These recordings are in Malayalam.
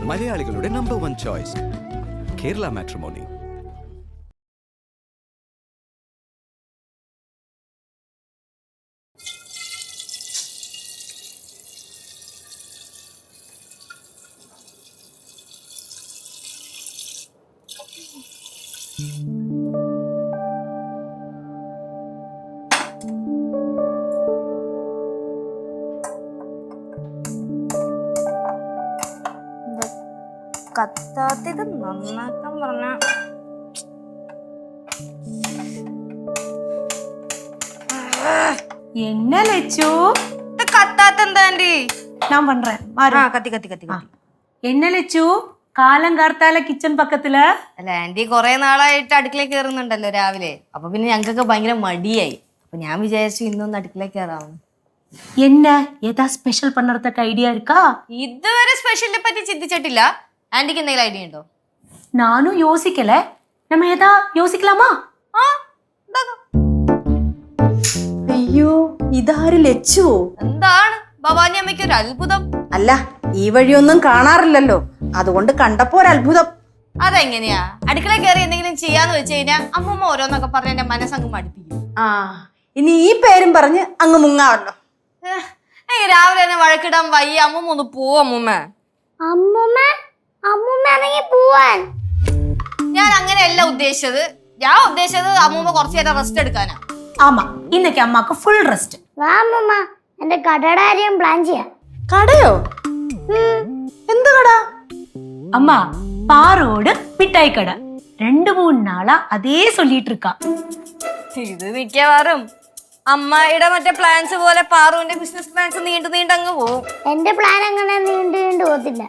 മലയാളികളുടെ നമ്പർ 1 ചോയ്സ് കേരള മാട്രിമോണി. കത്താത്തത് നന്നാക്കാൻ പറഞ്ഞ என்ன லட்சு കത്താത്ത എന്താ ആന്റി? நான் பண்றேன் കത്തി കത്തി കത്തി കത്തി. என்ன லட்சு കാലങ്കാർത്താല കിച്ചൺ പക്കത്തില് അല്ല ആന്റി കൊറേ നാളായിട്ട് അടുക്കളയിൽ കയറുന്നുണ്ടല്ലോ രാവിലെ. അപ്പൊ പിന്നെ ഞങ്ങൾക്കൊക്കെ ഭയങ്കര മടിയായി. അപ്പൊ ഞാൻ വിചാരിച്ചു ഇന്നൊന്ന് അടുക്കളയിൽ കയറാമെന്ന്. என்ன ஏதா ஸ்பெஷல் பண்றதுக்கு ஐடியா இருக்கா? ഇതുവരെ സ്പെഷ്യലിനെ പറ്റി ചിന്തിച്ചിട്ടില്ല. ആന്റിക്ക് എന്തെങ്കിലും ഐഡിയ ഉണ്ടോ? நானும் யோசிக்கல. நம்ம ஏதா யோசிக்கலாமா? ആ ഉണ്ടാക്കാം. അയ്യോ ഇതാര് ലച്ചു? എന്താണ് ഭവാനി അമ്മയ്ക്ക് ഒരു അത്ഭുതം? അല്ല ഈ വഴിയൊന്നും കാണാറില്ലല്ലോ, അതുകൊണ്ട് കണ്ടപ്പോ ഒരു അത്ഭുതം. അതെങ്ങനെയാ? അടുക്കളയിൽ കയറി എന്തെങ്കിലും ചെയ്യാന്ന് വെച്ച് കഴിഞ്ഞാൽ അമ്മൂമ്മ ഓരോന്നൊക്കെ പറഞ്ഞ് എന്റെ മനസ്സങ്ങ് മടുപ്പിക്കും. ആ ഇനി ഈ പേരും പറഞ്ഞ് അങ്ങ് മുങ്ങാവല്ലോ. എനിക്ക് രാവിലെ തന്നെ വഴക്കിടാൻ വയ്യ. അമ്മൂമ്മ ഒന്ന് പോവും അമ്മൂമ്മ. പോവാൻ ഞാൻ അങ്ങനെയല്ല ഉദ്ദേശിച്ചത്. ഞാൻ ഉദ്ദേശിച്ചത് അമ്മൂമ്മ കുറച്ചു നേരം റെസ്റ്റ് എടുക്കാനാ. ஆமா, இன்னைக்கு அம்மாக்கு ஃபுல் ரெஸ்ட். വാ അമ്മൂമ്മ, എന്റെ കടയുടെ കാര്യം പ്ലാൻ ചെയ്യാം. കടയോ? എന്ത് കട? அம்மா பாரோடு மிட்டாய் கடை 2-3 நாளா அதே சொல்லிட்டு இருக்கா. ഇത് മിക്കവാറും അമ്മായിയുടെ മറ്റേ പ്ലാൻസ് പോലെ പാറുവിന്റെ ബിസിനസ് പ്ലാൻസ് നീണ്ടു നീണ്ടങ്ങ് പോവും. എന്റെ പ്ലാൻ അങ്ങനെ നീണ്ടു പോകത്തില്ല.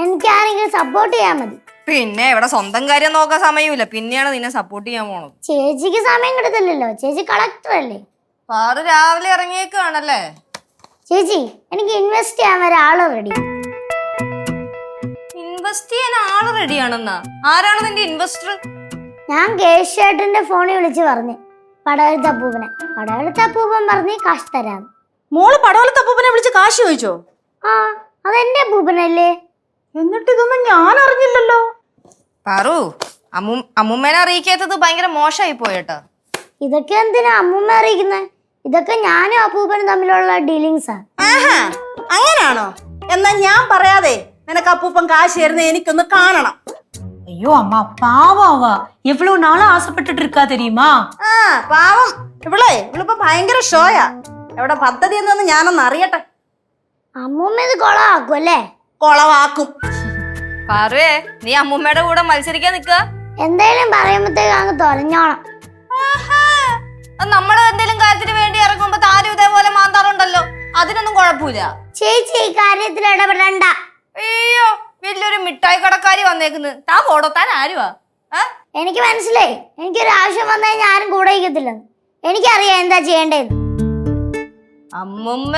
എനിക്ക് ആരെങ്കിലും സപ്പോർട്ട് ചെയ്യാൻ മതി. പിന്നെ ഇവിടെ സ്വന്തം കാര്യം നോക്കാൻ സമയമില്ല, പിന്നെയാണ് നിന്നെ സപ്പോർട്ട് ചെയ്യാൻ പോണത്. ചേച്ചിക്ക് സമയം കിട്ടത്തില്ലല്ലോ, ചേച്ചി കളക്ടർ അല്ലേ. പാറു രാവിലെ ഇറങ്ങിയേക്കാണല്ലേ? ചേച്ചി എനിക്ക് ഇൻവെസ്റ്റ് ചെയ്യാൻ വരെ ആള് റെഡി. ഇൻവെസ്റ്റ് ചെയ്യാൻ ആള് റെഡിയാണെന്നാ? ആരാണ് നിന്റെ ഇൻവെസ്റ്റർ? ഞാൻ കേശേട്ടന്റെ ഫോണിൽ വിളിച്ച് പറഞ്ഞു പടവലത്തപ്പൂപ്പനെ. പടവലത്തപ്പൂപ്പൻ പറഞ്ഞ് കാശ് തരാം. മോള് പടവലത്തപ്പൂപ്പനെ വിളിച്ച് കാശ് ചോദിച്ചോ? ആ അതെന്റെ അപ്പൂപ്പനല്ലേ. എന്നിട്ട് ഇതൊന്നും ഞാൻ അറിഞ്ഞില്ലല്ലോ. പാറു, അമ്മൂമ്മേനെ അറിയിക്കാത്തത് ഭയങ്കര മോശമായി പോയേട്ടാ. ഇതൊക്കെ എന്തിനാ അമ്മൂമ്മ അറിയിക്കുന്നത്? ഇതൊക്കെ ഞാനും അപ്പൂപ്പനും തമ്മിലുള്ള ഡീലിങ്സാ. ആഹാ അങ്ങനാണോ? എന്നാ ഞാൻ പറയാതെ നിനക്ക് അപ്പൂപ്പൻ കാശ് തരുന്ന എനിക്കൊന്ന് കാണണം. ஐயோ அம்மா பாவாவா, எவ்வளவு நாளா ஆசைப்பட்டுட்டு இருக்கா தெரியுமா? ആ പാവം ഇവളിപ്പോ ഭയങ്കര ഷോയാ. എവിടെ പദ്ധതി എന്നൊന്ന് ഞാനൊന്ന് അറിയട്ടെ. അമ്മൂമ്മ ഇത് കൊളമാക്കും അല്ലേ? കൊളവാക്കും. പാറുവേ, നീ അമ്മൂമ്മയുടെ കൂടെ മത്സരിക്കാൻ നിക്ക? എന്തായാലും പറയുമ്പോഴത്തേക്ക് അങ്ങ് തൊലഞ്ഞോണം. നമ്മള് എന്തെങ്കിലും കാര്യത്തിന് വേണ്ടി ഇറങ്ങുമ്പോ താരും ഇതേപോലെ മാന്താറുണ്ടല്ലോ, അതിനൊന്നും കുഴപ്പമില്ല. ചേച്ചി ഈ കാര്യത്തിൽ ഇടപെടണ്ട. അയ്യോ, വലിയൊരു മിഠായി കടക്കാരി വന്നേക്കുന്നു. താൻ പോടോ, താൻ ആരുവാ? എനിക്ക് മനസ്സിലായി. എനിക്കൊരു ആവശ്യം വന്നാൽ ഞാനും കൂടെ ഇരിക്കത്തില്ലെന്ന്. എനിക്കറിയാം എന്താ ചെയ്യേണ്ടതെന്ന്. അമ്മുമ്മ,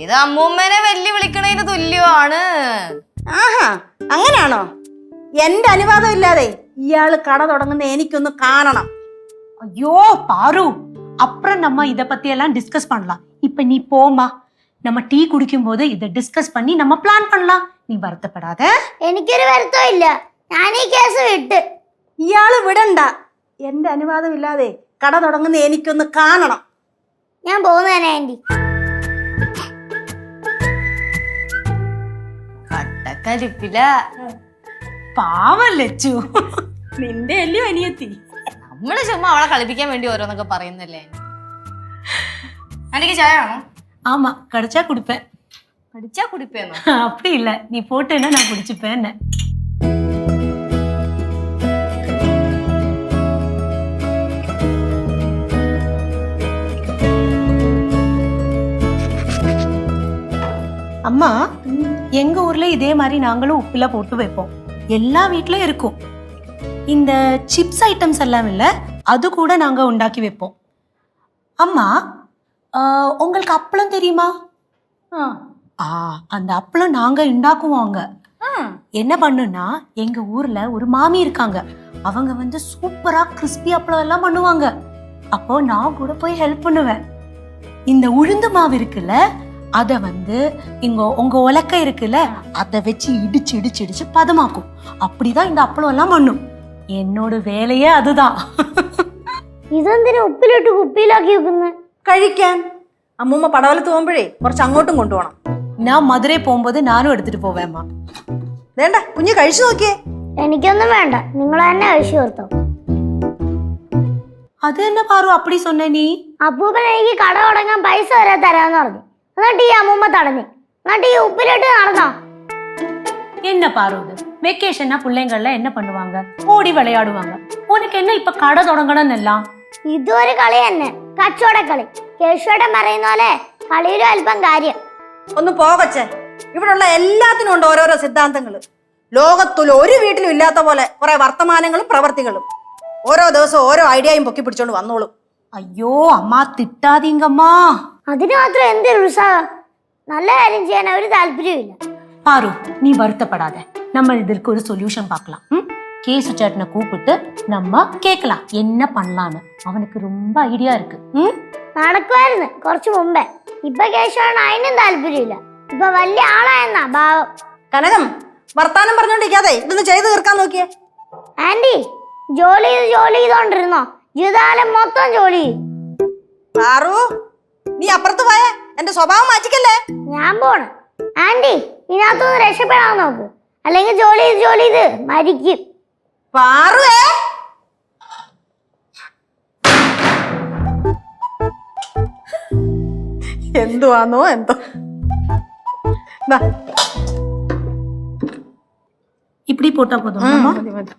ഇത് അമ്മൂമ്മേനെ വെല്ലുവിളിക്കണതിന് തുല്യമാണ്. ആഹാ അങ്ങനാണോ? എന്റെ അനുവാദം ഇല്ലാതെ ഇയാള് കട തുടങ്ങുന്ന എനിക്കൊന്ന് കാണണം. ஐயோ பாரு, அப்புறம் நம்ம இத பத்தி எல்லாம் டிஸ்கஸ் பண்ணலாம். இப்ப நீ போமா, நம்ம டீ குடிக்கும் போது இத டிஸ்கஸ் பண்ணி நம்ம பிளான் பண்ணலாம். நீ வருத்தப்படாத. എനിക്കൊരു വരുത്തവും ഇല്ല. ഞാൻ ഈ കേസ് വിട്ട്. ഇയാള് വിടണ്ട. എന്റെ അനുവാദം ഇല്ലാതെ കട തുടങ്ങുന്ന എനിക്കൊന്ന് കാണണം. ഞാൻ പോകുന്നതന്നെ ആന്റി. കട്ടക്കരിപ്പില. പാവം ലച്ചു, നിന്റെ അല്ലയോ അനിയത്തി. നമ്മള് ചുമ്മാ അവളെ കളിപ്പിക്കാൻ വേണ്ടി ഓരോന്നൊക്കെ പറയുന്നല്ലേ. എനിക്ക് ചായ ആണോ? ஆமா, கிடைச்சா குடிப்பேன். പഠിച്ചാ കുടിപ്പേന്നോ? அப்படி இல்ல, நீ போட்டேன்னா நான் குடிச்சுப்பேன். அம்மா, எங்க ஊர்ல இதே மாதிரி நாங்களும் உப்புல போட்டு வைப்போம். எல்லா வீட்லயும் இருக்கும். இந்த சிப்ஸ் ஐட்டம்ஸ் எல்லாம் இல்ல, அது கூட நாங்க உண்டாக்கி வைப்போம். அம்மா, உங்களுக்கு அப்பளம் தெரியுமா? அந்த அப்பளம் நாங்க உண்டாக்குவோங்க. என்ன பண்ணுனா, எங்க ஊர்ல ஒரு மாமி இருக்காங்க. அவங்க வந்து சூப்பரா கிறிஸ்பி அப்பளம் எல்லாம் பண்ணுவாங்க. அப்போ நான் கூட போய் ஹெல்ப் பண்ணுவேன். இந்த உளுந்து மாவு இருக்குல்ல, அத வந்து இங்க உங்க உலக்க இருக்குல்ல அதை வச்சு இடிச்சு இடிச்சு இடிச்சு பதமாக்கும். அப்படிதான் இந்த அப்பளம் எல்லாம் பண்ணும். എന്നോട് വേലയേ അതുதான். ഇതെന്തിനാ ഉപ്പിലിട്ട് കുപ്പിയിലാക്കി വെക്കുന്നത്? കഴിക്കാൻ. അമ്മൂമ്മ പടവലത്ത് പോകുമ്പോഴേ കുറച്ച് അങ്ങോട്ടും കൊണ്ടുപോകണം. ഞാൻ മധുരൈ പോകുമ്പോൾ ഞാനും എടുത്തിട്ട് പോവേമ്മ. വേണ്ട, കുഞ്ഞ് കഴിച്ചു നോക്കിയേ. എനിക്കൊന്നും വേണ്ട, നിങ്ങൾ തന്നെ കഴിച്ചു തീർത്തോ. അത് തന്നെ പാറു അപ്പടി சொன்ன നീ? അപ്പൂപ്പൻ എനിക്ക് കട തുടങ്ങാൻ പൈസ വരെ തരാന്ന് പറഞ്ഞു. എന്നിട്ട് ഈ അമ്മൂമ്മ തടഞ്ഞു. എന്നിട്ട് ഈ ഉപ്പിലിട്ട് നടന്നോ? என்ன பாரு இது வெக்கேஷன்னா பிள்ளைங்கள்லாம் என்ன பண்ணுவாங்க? ஓடி விளையாடுவாங்க. உனக்கு என்ன இப்ப கடை தொடங்கணும்னு எல்லாம்? ഇതൊരു കളി തന്നെ, കച്ചവടക്കളി. കേശുവേട്ടൻ പറയുന്ന പോലെ കളിയിലും അല്പം കാര്യം. ഒന്ന് പോകച്ചേ. ഇവിടെയുള്ള എല്ലാത്തിനും ഉണ്ട് ഓരോരോ സിദ്ധാന്തങ്ങൾ. ലോകത്തിൽ ഒരു വീട്ടിലും ഇല്ലാത്ത പോലെ കുറെ വർത്തമാനങ്ങളും പ്രവർത്തികളും. ഓരോ ദിവസവും ഓരോ ഐഡിയയും പൊക്കി പിടിച്ചോണ്ട് വന്നോളും. അയ്യോ അമ്മ തിട്ടാതീങ്കമ്മാ. അതിന് മാത്രം എന്തൊരു ഉത്സാഹം? നല്ല കാര്യം ചെയ്യാൻ ഒരു താല്പര്യമില്ല. பாரு நீ வருத்தப்படாத. நம்ம இதற்கு ஒரு சொல்யூஷன் பார்க்கலாம். கேசு சேட்டனை கூப்பிட்டு நம்ம கேட்கலாம் என்ன பண்ணலான்னு. அவனுக்கு ரொம்ப ஐடியா இருக்கு. നടക്കുമായിരുന്നു കുറച്ചു മുമ്പേ. ഇപ്പൊ കേശുവേട്ടൻ അതിനും താല്പര്യമില്ല. ഇപ്പൊ വലിയ ആളായെന്നാ ഭാവം. കനകം, വർത്താനം പറഞ്ഞോണ്ടിരിക്കാതെ ഇതൊന്ന് ചെയ്തു തീർക്കാൻ നോക്കിയേ. ആന്റി, ജോലി ചെയ്തോണ്ടിരുന്നോ? ജീവിതകാലം മൊത്തം ജോലി ചെയ്യും. പാറു, നീ അപ്പുറത്ത് പോയേ. എന്റെ സ്വഭാവം മാറ്റിക്കല്ലേ. ഞാൻ പോണ്. ആന്റി, ഇതിനകത്തൊന്ന് രക്ഷപ്പെടാൻ നോക്ക്, അല്ലെങ്കിൽ ജോലി ചെയ്ത് മരിക്കും. പാറുവേ, എന്തുവാന്നോ എന്തോ. இப்படி போட்டா போதும். മതി മതി.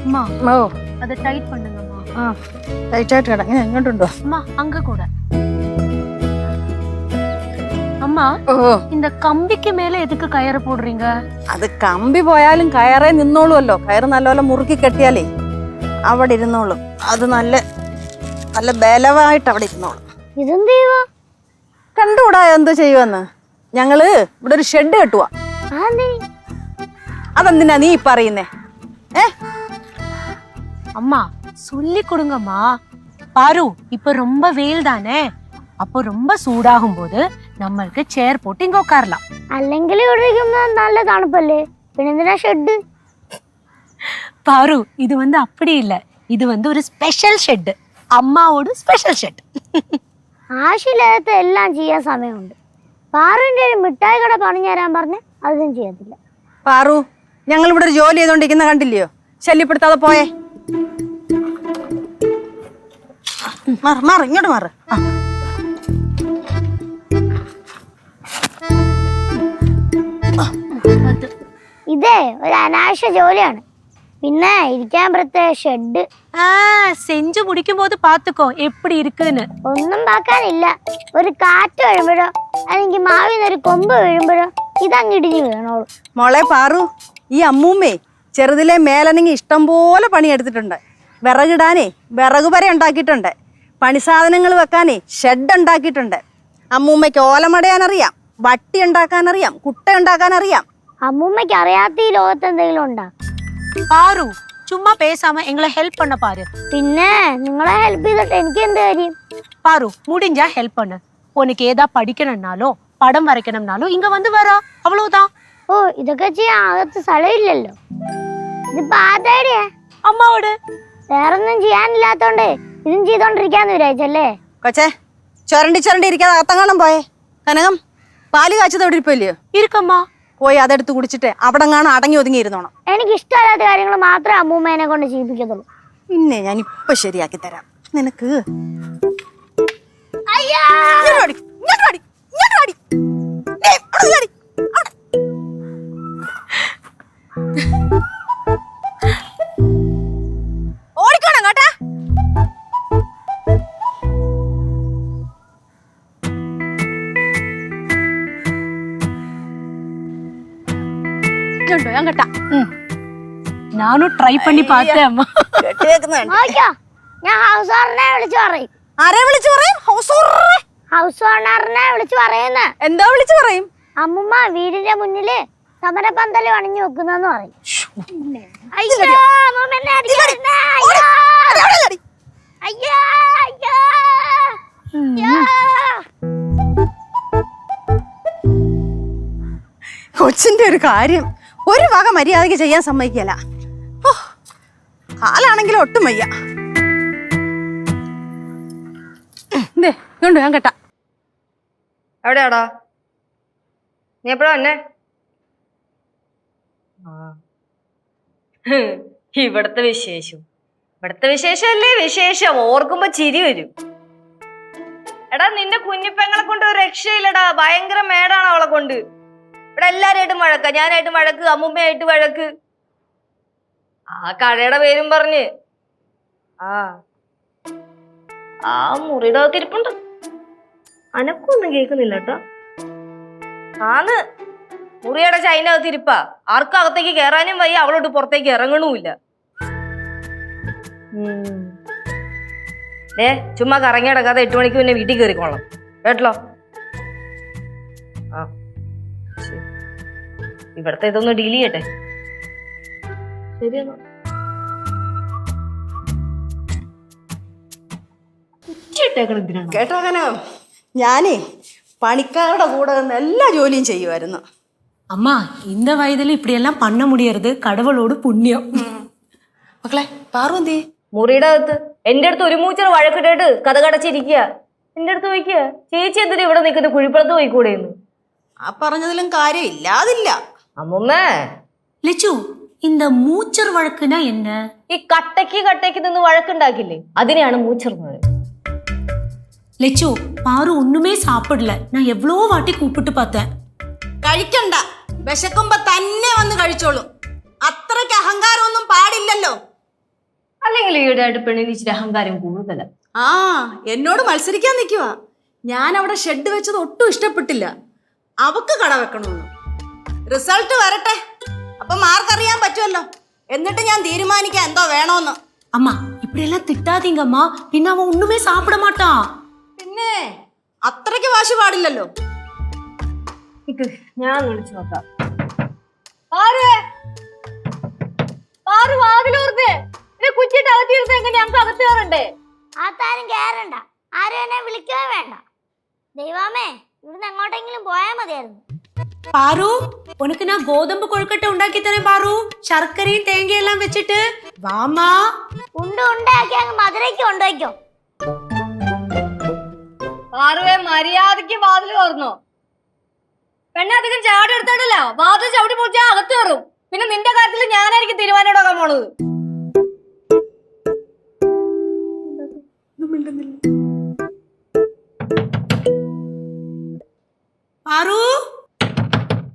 அம்மா ഓ, அதை டைட் பண்ணுங்கம்மா. ടൈറ്റായിട്ട് കിടങ്ങ. എങ്ങോട്ടുണ്ടോ? அம்மா அங்க கூட. அம்மா ഓ, இந்த கம்பிக்கு மேல எதுக்கு கயிறு போடுறீங்க? അത് കമ്പി പോയാലും കയറേ നിന്നോളുമല്ലോ. കയറ് നല്ലപോലെ മുറുക്കി കെട്ടിയാലേ അവിടെ ഇരുന്നോളും. അത് നല്ല നല്ല ബലമായിട്ട് അവിടെ ഇരുന്നോളും. ഇതെന്ത് ചെയ്യുവാ? കണ്ടുകൂടാ എന്ത് ചെയ്യുമെന്ന്? ഞങ്ങള് ഇവിടെ ഒരു ഷെഡ് കെട്ടുവാ. അതെന്തിനാ നീ പറയുന്നേ? அம்மா சொல்லி கொடுங்கம்மா. பாரு இப்ப ரொம்ப வெயில் தானே, அப்போ ரொம்ப சூடாகும் போது നമ്മൾക്ക് ചെയർ പോട്ട് ഇങ്ങ ഉட்காரலாம். അല്ലെങ്കിൽ ഇവിടെ ഇരിക്കുമ്പോ നല്ല തണുപ്പല്ലേ, പിന്നെ എന്തിനാ ഷെഡ്? பாரு இது வந்து அப்படி இல்ல, இது வந்து ஒரு ஸ்பெஷல் ஷெட். അമ്മാവോട് സ്പെഷ്യൽ ഷെഡ്. ആവശ്യമില്ലാത്ത എല്ലാം ചെയ്യാൻ സമയമുണ്ട്. പാറുവിന്റെ ഒരു മിഠായി കട പണിഞ്ഞു തരാൻ പറഞ്ഞ് അതും ചെയ്യത്തില്ല. പാറു, ഞങ്ങൾ ഇവിടെ ഒരു ജോലി ചെയ്തോണ്ടിരിക്കുന്ന കണ്ടില്ലയോ? ശല്യപ്പെടുത്താതെ പോയേ. മാറ് ഇങ്ങോട്ട് മാറ്. ഇതേ ഒരു അനാവശ്യ ജോലിയാണ്. പിന്നെ ഇരിക്കാൻ പ്രത്യേക ഷെഡ്. செஞ்சு முடிக்கும் போது பாத்துக்கோ எப்படி இருக்குன்னு. ഒന്നും പാക്കാനില്ല. ഒരു കാറ്റ് വീഴുമ്പോഴോ അല്ലെങ്കിൽ മാവിന്നൊരു കൊമ്പ് വീഴുമ്പോഴോ ഇതങ്ങ് ഇടിഞ്ഞു വീണോളൂ. മോളെ പാറു, ഈ അമ്മൂമ്മേ ചെറുതിലെ മേലനങ്ങി ഇഷ്ടം പോലെ പണിയെടുത്തിട്ടുണ്ട്. വിറകിടാനേ വിറക് വരെ ഉണ്ടാക്കിയിട്ടുണ്ട്. പണിസാധനങ്ങൾ വെക്കാനേ ഷെഡ് ഉണ്ടാക്കിയിട്ടുണ്ട്. അമ്മൂമ്മയ്ക്ക് ഓലമടയാനറിയാം, വട്ടി ഉണ്ടാക്കാനറിയാം, കുട്ട ഉണ്ടാക്കാനറിയാം. അമ്മൂമ്മയ്ക്ക് അറിയാത്ത ഈ ലോകത്ത് എന്തെങ്കിലും ഉണ്ടാ? பாரு சும்மா பேசாம எங்களை ஹெல்ப் பண்ண பாரு. പിന്നെ നിങ്ങളെ ഹെൽപ്പ് ചെയ്തിട്ട് എനിക്ക് എന്ത് കാര്യം? பாரு முடிஞ்சா ஹெல்ப் பண்ணு. உனக்கு ஏதா படிக்கணும்னாலோ படம் வரைக்கணும்னாலோ இங்க வந்து வரா, அவ்வளவுதான். ഓ, ഇതൊക്കെ ചെയ്യാൻ അകത്ത് സ്ഥലമില്ലല്ലോ. ഇതിപ്പോ ആരുടെയാ? അമ്മാവോട്. വേറൊന്നും ചെയ്യാനില്ലാത്തോണ്ട് ഇതും ചെയ്തോണ്ടിരിക്കാന്ന് വിചാരിച്ചല്ലേ? കൊച്ചേ, ചുരണ്ടി ഇരിക്കാതെ അകത്തങ്ങാണം പോയേ. കനകം, പാല് കാച്ചത് എവിടെ ഇരിപ്പില്ലയോ? இருக்கம்மா. പോയി അതെടുത്ത് കുടിച്ചിട്ട് അവിടെ കാണാൻ അടങ്ങി ഒതുങ്ങി ഇരുന്നോണം. എനിക്ക് ഇഷ്ടമല്ലാത്ത കാര്യങ്ങൾ മാത്രമേ അമ്മൂമ്മേനെ കൊണ്ട് ചെയ്യിപ്പിക്കത്തുള്ളൂ. പിന്നെ ഞാൻ ഇപ്പൊ ശരിയാക്കി തരാം. നിനക്ക് ഓടിക്കോണം കേട്ടാ. ഞാൻ കേട്ടാ. நானும் ட்ரை பண்ணி பார்த்தேன் அம்மா. നോക്കിയോ, ഞാൻ ഹൗസ് ഓണറിനെ വിളിച്ചു പറയും. ആരെ വിളിച്ചു പറയും? ഹൗസ് ഓണറെ? ഹൗസ് ഓണറിനെ വിളിച്ചു പറയുന്ന എന്താ വിളിച്ചു പറയും? അമ്മുമ്മ വീടിന്റെ മുന്നില് സമരപന്തല് അണിഞ്ഞു വെക്കുന്നെന്ന് പറയും. അയ്യോ, അമ്മൂമ്മ എന്നെ അടിക്കരുത്. അയ്യോ. അയ്യോ, അയ്യോ, അയ്യോ. കൊച്ചിന്റെ ഒരു കാര്യം ഒരു വക മര്യാദയ്ക്ക് ചെയ്യാൻ സമ്മതിക്കല. കാലാണെങ്കിലും ഒട്ടും വയ്യ. ഇതുകൊണ്ട് ഞാൻ കേട്ടാ. എവിടെയാടാ നീ എപ്പോഴാ എന്നെ? ഇവിടത്തെ വിശേഷം അല്ലേ വിശേഷം. ഓർക്കുമ്പോ ചിരി വരും. എടാ നിന്റെ കുഞ്ഞിപ്പെങ്ങളെ കൊണ്ട് ഒരു രക്ഷയില്ലടാ. ഭയങ്കര മേടാണ് അവളെ കൊണ്ട്. ഇവിടെ എല്ലാരായിട്ടും വഴക്ക. ഞാനായിട്ട് വഴക്ക്, അമ്മുമ്മയായിട്ട് വഴക്ക്. ആ കടയുടെ പേരും പറഞ്ഞ് ആ മുറിയുടെ അകത്തിരിപ്പുണ്ട്. അനക്കൊന്നും കേൾക്കുന്നില്ല കേട്ടോ. ആന്ന് മുറിയുടെ ചൈനകത്തിരിപ്പാ. ആർക്കും അകത്തേക്ക് കയറാനും വയ്യ, അവളോട്ട് പുറത്തേക്ക് ഇറങ്ങണമില്ല. ചുമ്മാ കറങ്ങി കിടക്കാതെ 8 മണിക്ക് പിന്നെ വീട്ടിൽ കയറിക്കോളാം കേട്ടല്ലോ. ആ ശരി, ഇവിടത്തെ ഇതൊന്ന് ഡീൽ ചെയ്യട്ടെ. ശരിയെന്നാ. കേട്ടോ അങ്ങനെ ഞാനേ പണിക്കാരുടെ കൂടെ നിന്ന് എല്ലാ ജോലിയും ചെയ്യുമായിരുന്നു. அம்மா இந்த வயதுல இப்படி எல்லாம் பண்ண முடியறது கடவுளோட புண்ணியம். മക്കളെ പാർവന്തി മുറിയുടെ അകത്ത് എന്റെ അടുത്ത് ഒരു മൂച്ചർ വഴക്കിട്ടിട്ട് കഥ കടച്ചിരിക്കുക. എന്റെ അടുത്ത് ചോദിക്കുക, ചേച്ചി എന്തിനാ ഇവിടെ നിൽക്കുന്നത്, കുഴിപ്പുറത്ത് പോയിക്കൂടെയെന്ന്. ആ പറഞ്ഞതിലും കാര്യം ഇല്ലാതില്ല. അമ്മുമ്മേ, லெச்சு இந்த மூச்சர் வழக்குனா என்ன? ഈ കട്ടയ്ക്ക് നിന്ന് വഴക്കുണ്ടാക്കില്ലേ, അതിനെയാണ് മൂച്ചർന്നത്. லெச்சு பாரு ஒண்ணுமே சாப்பிடல. நான் எவ்வளோ வாட்டி கூப்பிட்டு பார்த்தேன். കഴിക്കണ്ട, വിശക്കുമ്പോ തന്നെ വന്ന് കഴിച്ചോളും. അത്രയ്ക്ക് അഹങ്കാരമൊന്നും പാടില്ലല്ലോ. അല്ലെങ്കിൽ ഈയിടെയായിട്ട് പെണ്ണിന് ഇച്ചിരി അഹങ്കാരം കൂടുതല. ആ എന്നോട് മത്സരിക്കാൻ നിൽക്കുവാ. ഞാൻ അവിടെ ഷെഡ് വെച്ചത് ഒട്ടും ഇഷ്ടപ്പെട്ടില്ല. അവക്ക് കട വെക്കണമെന്ന്. റിസൾട്ട് വരട്ടെ, അപ്പൊ മാർക്ക് അറിയാൻ പറ്റുമല്ലോ. എന്നിട്ട് ഞാൻ തീരുമാനിക്കാം എന്തോ വേണോന്ന്. அம்மா இப்படி எல்லாம் திட்டாதீங்கம்மா, பின்ன அவன் ஒண்ணுமே சாப்பிட மாட்டான். പിന്നെ അത്രയ്ക്ക് വാശി പാടില്ലല്ലോ. ഞാൻ വിളിച്ചു നോക്കാം. കുച്ചിട്ട് അകത്തിരുന്ന് എങ്ങനെ ഞങ്ങൾക്ക് അകത്ത് കയറണ്ടേ? ആത്താരും കേറണ്ട, ആരും എന്നെ വിളിക്കുകയോ വേണ്ട. ദൈവമേ, ഇവിടുന്ന് എങ്ങോട്ടെങ്കിലും പോയാൽ മതിയായിരുന്നു. பாரு உனக்கு நான் கோதம்பு கொழுக்கட்டை உண்டாக்கி தரேன் பாரு. சர்க்கரையும் தேங்காய் எல்லாம் வச்சுட்டு வாமா. ഉണ്ടാക്കി അങ്ങ് മധുരയ്ക്ക് കൊണ്ടുപോയിക്കോ. പാറുവേ, മര്യാദക്ക് വാതിൽ തുറന്നോ. പെണ്ണധികം ചാടി എടുത്തോണ്ടല്ലോ വാതിൽ ചവിട്ടി പൊളിച്ചാ അകത്ത് കയറും. പിന്നെ നിന്റെ കാര്യത്തിൽ ഞാനായിരിക്കും തീരുമാനം എടുക്കാൻ പോണത്. பாரு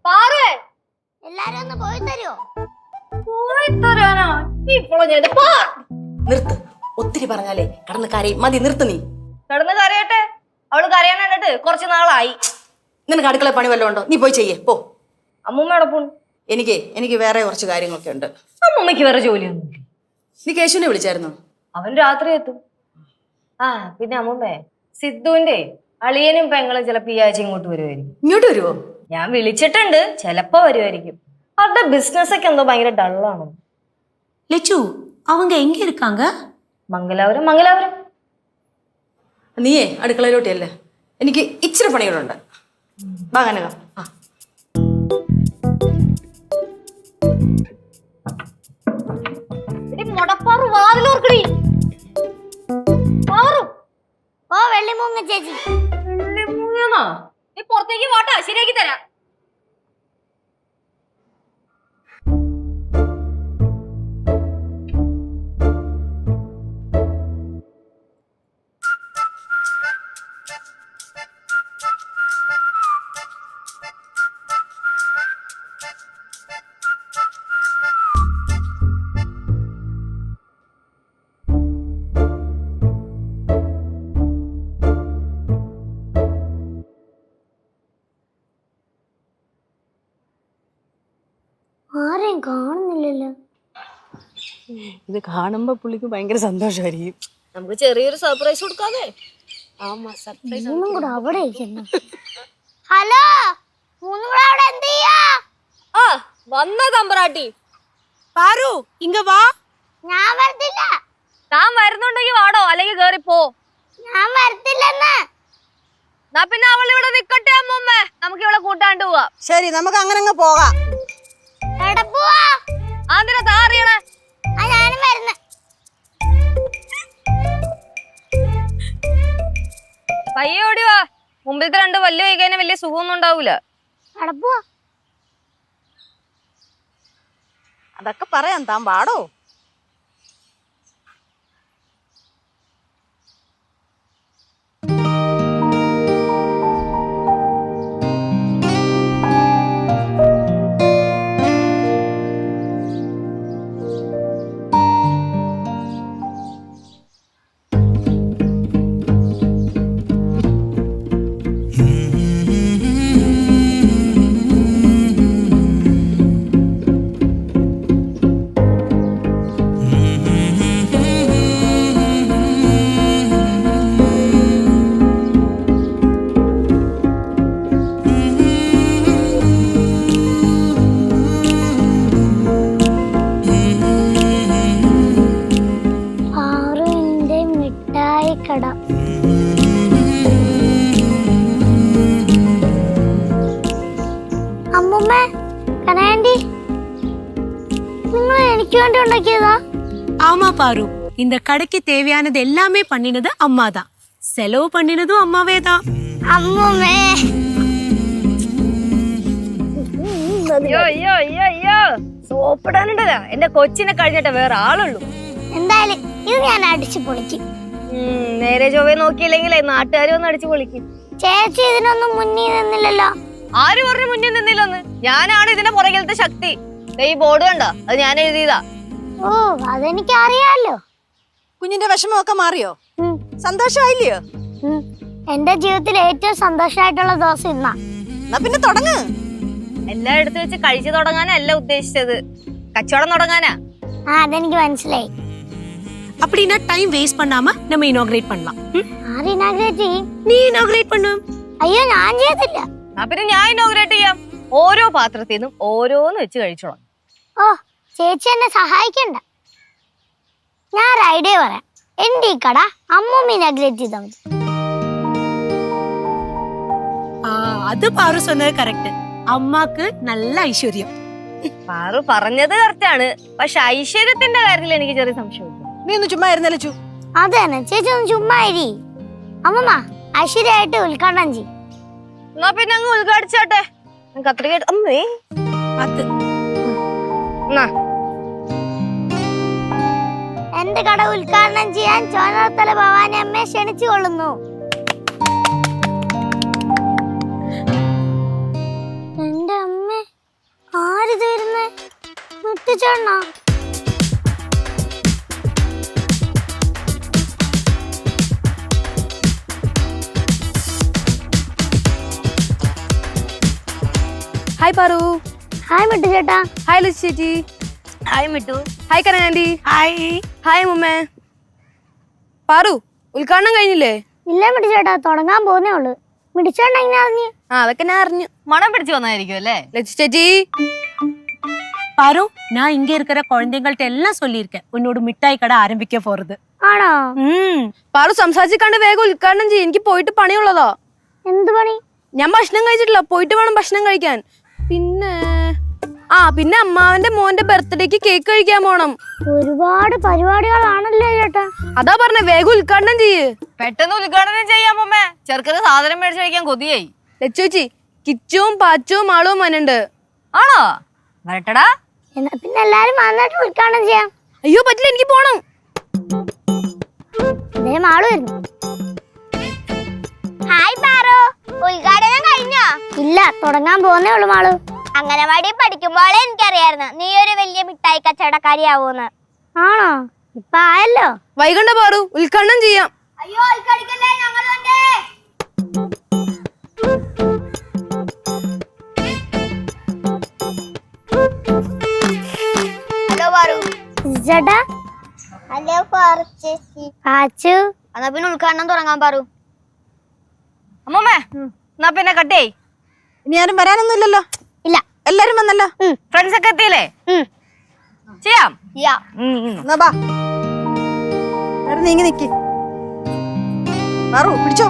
പാറുവേ, എല്ലാരും ഒന്ന് പോയി തരുമോ? പോയി തരാനോ? ഇപ്പോഴും നിർത്ത്, ഒത്തിരി പറഞ്ഞാലേ കടന്ന് കരയും. മതി, നിർത്ത്. നീ കിടന്ന് കരയട്ടെ. അവള് കരയാൻ കണ്ടിട്ട് കുറച്ച് നാളായി. നിനക്ക് അടുക്കള പണി വല്ലതും ഉണ്ടോ? നീ പോയി ചെയ്യേ പോ. അമ്മൂമ്മയുടെ പോണു. എനിക്ക് വേറെ കുറച്ച് കാര്യങ്ങളൊക്കെ ഉണ്ട്. അമ്മൂമ്മയ്ക്ക് വേറെ ജോലിയൊന്നുമില്ല. നീ കേശുവിനെ വിളിച്ചായിരുന്നോ? അവൻ രാത്രി എത്തും. ആ പിന്നെ അമ്മൂമ്മേ, സിദ്ധുവിന്റെ അളിയനും പെങ്ങളും ചിലപ്പോ ഈ ആഴ്ച ഇങ്ങോട്ട് വരുമായിരിക്കും. ഇങ്ങോട്ട് വരുമോ? ഞാൻ വിളിച്ചിട്ടുണ്ട്, ചിലപ്പോ വരുമായിരിക്കും. അവരുടെ ബിസിനസ് ഒക്കെ എന്തോ ഭയങ്കര ഡള്ളാണ്. லெச்சு அவங்க எங்க இருக்காங்க? മംഗലാപുരം. നീയേ അടുക്കളയിലോട്ടല്ലേ, എനിക്ക് ഇച്ചിരി പണികളുണ്ട്. വാങ്ങാനോ? മുടപ്പാറു വാതിലോർക്കടി. ഓ വെള്ളിമൂങ്ങ ചേച്ചി, നീ പുറത്തേക്ക് വാട്ടാ, ശരിയാക്കി തരാം. ആരെയും കാണുന്നില്ലല്ലോ. ഇത് കാണുമ്പോ പുള്ളിക്ക് ഭയങ്കര സന്തോഷമായിരിക്കും. നമുക്ക് ചെറിയൊരു സർപ്രൈസ് കൊടുക്കാതെ. മൂന്നും കൂടെ അവിടെ ഇരിക്കുന്നു. ഹലോ, മൂന്നും കൂടെ അവിടെ എന്ത് ചെയ്യാ? വന്ന തമ്പ്രാട്ടി. പാറു ഇങ്ങ വാ. ഞാൻ വരത്തില്ല. താൻ വരുന്നുണ്ടെങ്കിൽ വാടോ, അല്ലെങ്കിൽ കേറിപ്പോ. ഞാൻ വരത്തില്ലെന്ന്. എന്നാ പിന്നെ അവൾ ഇവിടെ നിക്കട്ടെ അമ്മൂമ്മേ, നമുക്ക് ഇവിടെ കൂട്ടാണ്ട് പോവാ. ശരി, നമുക്ക് അങ്ങനെ അങ്ങ് പോകാം. എവിടെ പോവാ? ആന്തിനാ താറിയണേ? ഞാനും വരുന്നു. പയ്യെ ഓടി വാ. മുമ്പിലത്തെ 2 വല്യ വൈകാനും വലിയ സുഖമൊന്നും ഉണ്ടാവൂല. എവിടെ പോവാ? അതൊക്കെ പറയാം, താൻ പാടോ. പാറുവിന്റെ മിഠായി കട. അമ്മൂമ്മ, കനാൻഡി, നിങ്ങൾ എനിക്ക് വേണ്ടി ഉണ്ടാക്കിയതാ? ஆமா பாரு, இந்த கடைக்கு தேவையானது எல்லாமே பண்ணினது அம்மா தான். செலவு பண்ணினதும் அம்மாவே தான். അമ്മൂമ്മേ, അയ്യോ സോപ്പിടാനുണ്ടല്ലോ. എന്റെ കൊച്ചിനെ കഴിഞ്ഞിട്ട് വേറെ ആളുള്ളൂ. എന്തായാലും ഇത് ഞാൻ അടിച്ചു പൊളിക്കും. നേരെ ചൊവ്വേ നോക്കിയില്ലെങ്കിലേ നാട്ടുകാർ വന്ന് അടിച്ചു പൊളിക്കും. ചേച്ചി ഇതിനൊന്നും മുന്നിൽ നിന്നില്ലല്ലോ. ആര് പറഞ്ഞു മുന്നിൽ നിന്നില്ലെന്ന്? ഞാനാണ് ഇതിന്റെ പുറകിലത്തെ ശക്തി. ദേ ഈ ബോർഡ് കണ്ടോ, അത് ഞാൻ എഴുതിയതാ. ഓ, അതെനിക്ക് അറിയാലോ. കുഞ്ഞിന്റെ വിഷമമൊക്കെ മാറിയോ? സന്തോഷമായില്ലയോ? എന്റെ ജീവിതത്തിൽ ഏറ്റവും സന്തോഷമായിട്ടുള്ള ദിവസം ഇന്നാ. എന്നാ പിന്നെ തുടങ്ങ്. എല്ലാം എടുത്തു വെച്ച് കഴിച്ചു തുടങ്ങാനല്ല ഉദ്ദേശിച്ചത്, കച്ചവടം തുടങ്ങാനാ. അതെനിക്ക് മനസ്സിലായി. அப்படின்னா டைம் வேஸ்ட் பண்ணாம நம்ம இனாகிரேட் பண்ணலாம். ആര് ഇനാഗ്രേറ്റ് ചെയ്യും? நீ இனாகிரேட் பண்ணு. അയ്യോ, ഞാൻ ചെയ്തില്ല. എന്നാ പിന്നെ ഞാൻ ഇനോഗ്രേറ്റ് ചെയ്യാം. ഓരോ പാത്രത്തിൽ നിന്നും ഓരോന്ന് വെച്ച് കഴിച്ചോളാം. ഓ, ചേച്ചി എന്നെ സഹായിക്കണ്ട. ഞാൻ ഒരു ഐഡിയ പറയാം. എന്റെ ഈ കട അമ്മൂമ്മ ഇനാഗ്രേറ്റ് ചെയ്താൽ മതി. அது பாரு சொன்னது கரெக்ட். அம்மாக்கு நல்ல ஐஸ்வர்யம். പാറു പറഞ്ഞത് കറക്റ്റാണ്. പക്ഷെ ഐശ്വര്യത്തിന്റെ കാര്യത്തിൽ എനിക്ക് ചെറിയ സംശയമുണ്ട്. നീ ഒന്ന് ചുമ്മാ ഇരുന്നല്ലോ ചു. അത് തന്നെ, ചേച്ചി ഒന്ന് ചുമ്മാ ഇരി. അമ്മമ്മ, ഐശ്വര്യമായിട്ട് ഉദ്ഘാടനം ചെയ്യും. എന്നാ പിന്നെ അങ്ങ് ഉദ്ഘാടിച്ചാട്ടെ. കത്രിക അമ്മേ அது എന്നാ എന്റെ കട ഉദ്ഘാടനം ചെയ്യാൻ ചോനത്തല ഭവാനി അമ്മയെ ക്ഷണിച്ചു കൊള്ളുന്നു. എന്റെ അമ്മ, ആരിത് വരുന്നേ? മുട്ടിച്ചേണ്ണ. ഹായ് പാറു. ഹായ് മുട്ടിച്ചേട്ടാ. ഹായ് ലിസി ചേച്ചി. ഹായ് മിട്ടു. ഹായ് കനകാൻഡി. ஹாய். ഹായ് മുമ്മേ. പാറു, ഉദ്ഘാടനം കഴിഞ്ഞില്ലേ? ഇല്ല മുട്ടിച്ചേട്ടാ, തുടങ്ങാൻ പോകുന്നേ ഉള്ളു. മുട്ടിച്ചേട്ട എങ്ങനെ അറിഞ്ഞു? അതൊക്കെ ഞാൻ അറിഞ്ഞു. മണം പിടിച്ചു വന്നായിരിക്കും അല്ലേ ലച്ചി ചേച്ചി? பாரு, நான் இங்க இருக்கிற குழந்தைங்கள்ட்ட எல்லாம் சொல்லியிருக்கேன் உன்னோட மிட்டாய் கடை ஆரம்பிக்க போறது. ആണോ? പാറു സംസാരിച്ചിക്കാണ്ട് വേഗം ഉദ്ഘാടനം ചെയ്യും. എനിക്ക് പോയിട്ട് പണിയുള്ളതാ. എന്ത് പണി? ഞാൻ ഭക്ഷണം കഴിച്ചിട്ടില്ല, പോയിട്ട് വേണം ഭക്ഷണം കഴിക്കാൻ. പിന്നെ അമ്മാവന്റെ മോന്റെ ബർത്ത്ഡേക്ക് കേക്ക് കഴിക്കാൻ പോണം. ഒരുപാട് പരിപാടികളാണല്ലോ ചേട്ടാ. അതാ പറഞ്ഞ വേഗം ഉദ്ഘാടനം ചെയ്യ്. പെട്ടെന്ന് ഉദ്ഘാടനം ചെയ്യാൻ പോമേ. ചെറുക്കന് സാധനം മേടിച്ചു കഴിക്കാൻ കൊതിയായി. ലച്ചുച്ചി, കിച്ചുവും പാച്ചുവും ആളും വന്നുണ്ട്. ആണോ? വരട്ടടാ. എന്നാ പിന്നെ എല്ലാരും വന്നിട്ട് ഉദ്ഘാടനം ചെയ്യാം. അയ്യോ പറ്റില്ല, എനിക്ക് പോണം. മാളു വരുന്നു. ഹായ് പാറു, ഉദ്ഘാടനം കഴിഞ്ഞോ? ഇല്ല, തുടങ്ങാൻ പോകുന്നേ ഉള്ളു മാളു. അംഗനവാടി പഠിക്കുമ്പോഴേ എനിക്കറിയായിരുന്നു നീ ഒരു വലിയ മിഠായി കച്ചവടക്കാരിയാവൂന്ന്. ആണോ? ഇപ്പൊ ആയല്ലോ. വൈകണ്ട പാറു, ഉദ്ഘാടനം ചെയ്യാം. അയ്യോ, ഉദ്ഘാടിക്കല്ലേ, ഞങ്ങളുണ്ട്. ഹലോ പാറു. ചേട്ടാ. ഹലോ പാറു ചേച്ചി. ആച്ചു. എന്നാ പിന്നെ ഉദ്ഘാടനം തുടങ്ങാൻ പാറു. അമ്മൂമ്മേ എന്നാ പിന്നെ കട്ടേ. ഇനി ആരും വരാനൊന്നുമില്ലല്ലോ? ഇല്ല. എല്ലാരും വന്നല്ലോ? ഫ്രണ്ട്സ് ഒക്കെ എത്തിയില്ലേ? ചെയ്യാം. എന്നാ ബാ, എല്ലാരും നീങ്ങി നിക്ക്. മാറു പിടിച്ചോ.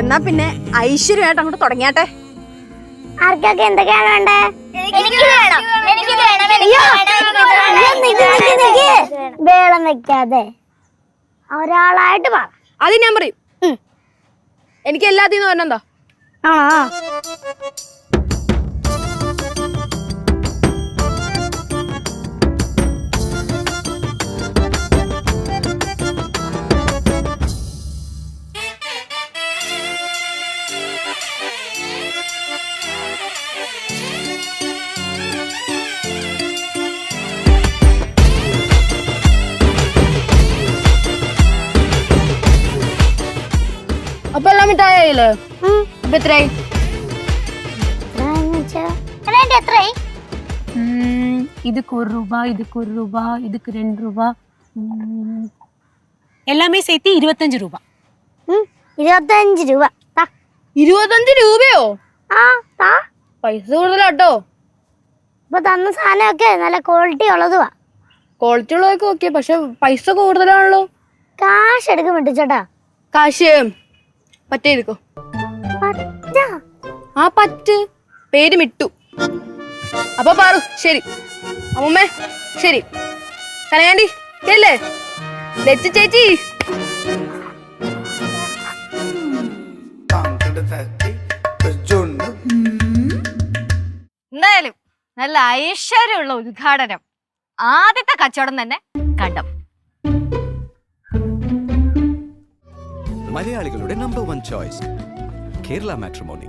എന്നാ പിന്നെ ഐശ്വര്യമായിട്ട് അങ്ങോട്ട് തുടങ്ങിയാട്ടെ. ആർക്കൊക്കെ എന്തൊക്കെയാണ് വേണ്ടേ? വേളം വെക്കാതെ ഒരാളായിട്ട് പറ. അത് ഞാൻ പറയും. എനിക്ക് എല്ലാത്തിനും പറഞ്ഞെന്താ? ആണോ? അപ്പൊ എല്ലാം മിഠായില്ലേ? അപ്പൊ എത്രയായി? എത്രയായി? இதுக்கு 1 ரூபாய், இதுக்கு 1 ரூபாய், இதுக்கு 2 ரூபாய், எல்லாமே சேர்த்து 25 ரூபாய். 25 രൂപ. 25 രൂപയോ? ആ താ. പൈസ കൂടുതലാട്ടോ. ഇപ്പൊ തന്ന സാധനമൊക്കെ നല്ല ക്വാളിറ്റി ഉള്ളതുവാ. ക്വാളിറ്റി ഉള്ളതൊക്കെ ഓക്കെ, പക്ഷെ പൈസ കൂടുതലാണല്ലോ. കാശ് എടുക്കും വിട്ടിച്ചേട്ടാ. കാശ് പറ്റേരിക്കോ? ആ പറ്റ് പേര് മിട്ടു. അപ്പൊ പാറു ശരി, അമ്മൂമ്മേ ശരി, കനകാണ്ടി കേല്ലേ, ലച്ചു ചേച്ചി. എന്തായാലും നല്ല ഐശ്വര്യമുള്ള ഉദ്ഘാടനം. ആദ്യത്തെ കച്ചവടം തന്നെ കണ്ടം. മലയാളികളുടെ നമ്പർ 1 ചോയ്സ് കേരള മാട്രിമോണി.